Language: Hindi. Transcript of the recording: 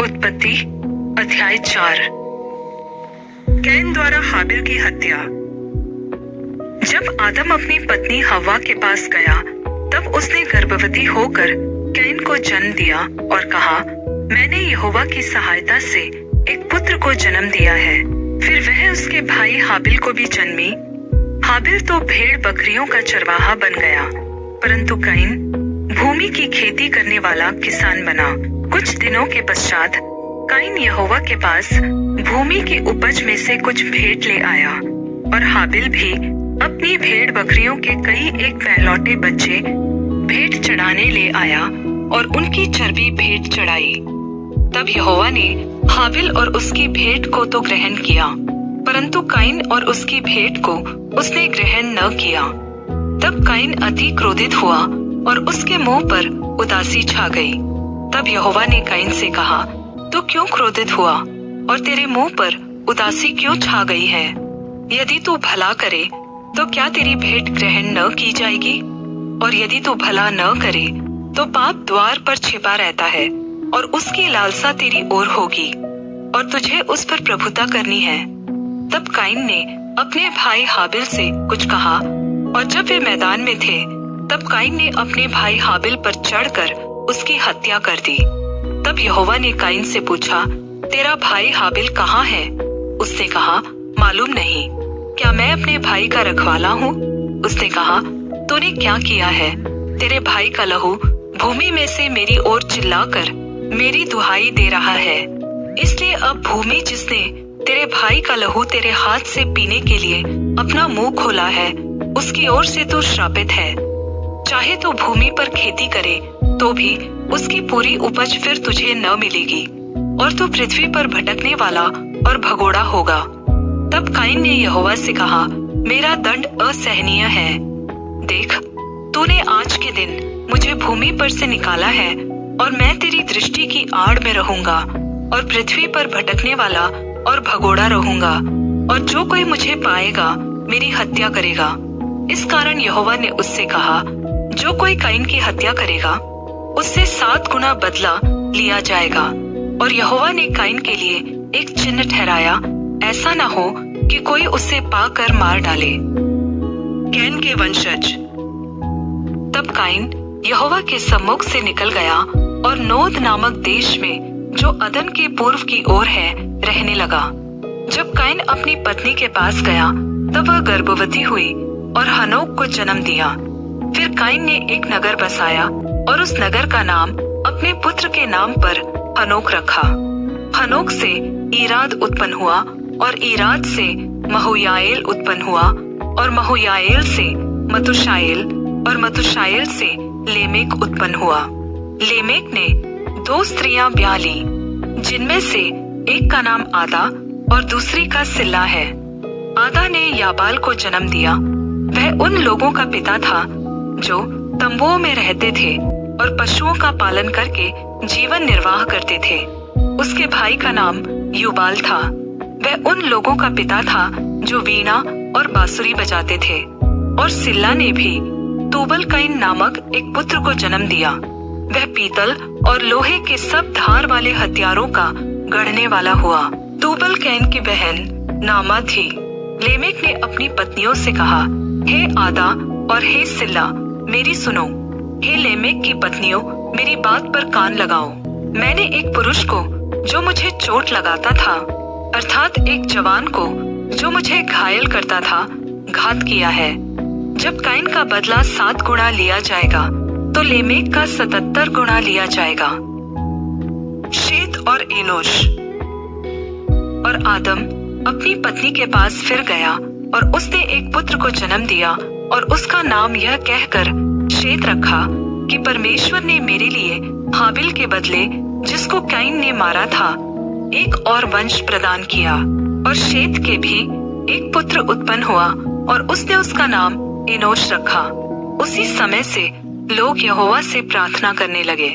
उत्पत्ति अध्याय 4। कैन द्वारा हाबिल की हत्या। जब आदम अपनी पत्नी हव्वा के पास गया तब उसने गर्भवती होकर कैन को जन्म दिया और कहा, मैंने यहोवा की सहायता से एक पुत्र को जन्म दिया है। फिर वह उसके भाई हाबिल को भी जन्मी। हाबिल तो भेड़ बकरियों का चरवाहा बन गया, परंतु कैन भूमि की खेती करने वाला किसान बना। कुछ दिनों के पश्चात कैन यहोवा के पास भूमि की उपज में से कुछ भेंट ले आया और हाबिल भी अपनी भेड़ बकरियों के कई एक पहलौठे बच्चे भेंट चढ़ाने ले आया और उनकी चर्बी भेंट चढ़ाई। तब यहोवा ने हाबिल और उसकी भेंट को तो ग्रहण किया, परंतु कैन और उसकी भेंट को उसने ग्रहण न किया। तब कैन अति क्रोधित हुआ और उसके मुंह पर उदासी छा गई। तब यहोवा ने कैन से कहा, तू क्यों क्रोधित हुआ और तेरे मुंह पर उदासी क्यों छा गई है? यदि तू भला करे तो क्या तेरी भेंट ग्रहण न की जाएगी? और यदि तू भला न करे तो पाप द्वार पर छिपा रहता है और उसकी लालसा तेरी ओर होगी और तुझे उस पर प्रभुता करनी है। तब कैन ने अपने भाई हाबिल से कुछ कहा और जब वे मैदान में थे तब कैन ने अपने भाई हाबिल पर चढ़कर उसकी हत्या कर दी। तब यहोवा ने कैन से पूछा, तेरा भाई हाबिल कहाँ है? उसने कहा, मालूम नहीं। क्या मैं अपने भाई का रखवाला हूँ? उसने कहा, तूने क्या किया है? तेरे भाई का लहू भूमि में से मेरी ओर चिल्लाकर मेरी दुहाई दे रहा है। इसलिए अब भूमि जिसने तेरे भाई का लहू तेरे हाथ से पीने के लिए अपना मुंह खोला है, उसकी ओर से तू श्रापित है। चाहे तू भूमि पर खेती करे तो भी उसकी पूरी उपज फिर तुझे न मिलेगी और तू पृथ्वी पर भटकने वाला और भगोड़ा होगा। तब कैन ने यहोवा से कहा, मेरा दंड असहनीय है। देख, तूने आज के दिन मुझे भूमि पर से निकाला है और मैं तेरी दृष्टि की आड़ में रहूंगा और पृथ्वी पर भटकने वाला और भगोड़ा रहूंगा और जो कोई मुझे पाएगा मेरी हत्या करेगा। इस कारण यहोवा ने उससे कहा, जो कोई कैन की हत्या करेगा उससे 7 गुना बदला लिया जाएगा। और यहोवा ने कैन के लिए एक चिन्ह ठहराया, ऐसा न हो कि कोई उसे पाकर मार डाले। कैन के वंशज। तब कैन यहोवा के सम्मुख से निकल गया और नोद नामक देश में जो अदन के पूर्व की ओर है रहने लगा। जब कैन अपनी पत्नी के पास गया तब वह गर्भवती हुई और हनोक को जन्म दिया। फिर कैन ने एक नगर बसाया और उस नगर का नाम अपने पुत्र के नाम पर हनोक रखा। हनोक से ईराद उत्पन्न हुआ और ईराद से महुयाएल उत्पन्न हुआ और महुयाएल से मतुशाएल और मतुशाएल से लेमेक उत्पन्न हुआ। लेमेक ने 2 स्त्रियां ब्याह ली, जिनमें से एक का नाम आदा और दूसरी का सिल्ला है। आदा ने याबाल को जन्म दिया। वह उन लोगों का पिता था जो तंबुओं में रहते थे और पशुओं का पालन करके जीवन निर्वाह करते थे। उसके भाई का नाम युबाल था। वह उन लोगों का पिता था जो वीणा और बांसुरी बजाते थे। और सिल्ला ने भी तूबल कैन नामक एक पुत्र को जन्म दिया। वह पीतल और लोहे के सब धार वाले हथियारों का गढ़ने वाला हुआ। तूबल कैन की बहन नामा थी। लेमेक ने अपनी पत्नियों से कहा, हे आदा और हे सिल्ला, मेरी सुनो। हे लेमेक की पत्नियों, मेरी बात पर कान लगाओ। मैंने एक पुरुष को जो मुझे चोट लगाता था, अर्थात एक जवान को जो मुझे घायल करता था, घात किया है। जब कैन का बदला 7 गुना लिया जाएगा तो लेमेक का 77 गुना लिया जाएगा। शेत और एनोश। और आदम अपनी पत्नी के पास फिर गया और उसने एक पुत्र को जन्म दिया और उसका नाम यह कहकर शेत रखा कि परमेश्वर ने मेरे लिए हाबिल के बदले जिसको कैन ने मारा था एक और वंश प्रदान किया। और शेत के भी एक पुत्र उत्पन्न हुआ और उसने उसका नाम एनोश रखा। उसी समय से लोग यहोवा से प्रार्थना करने लगे।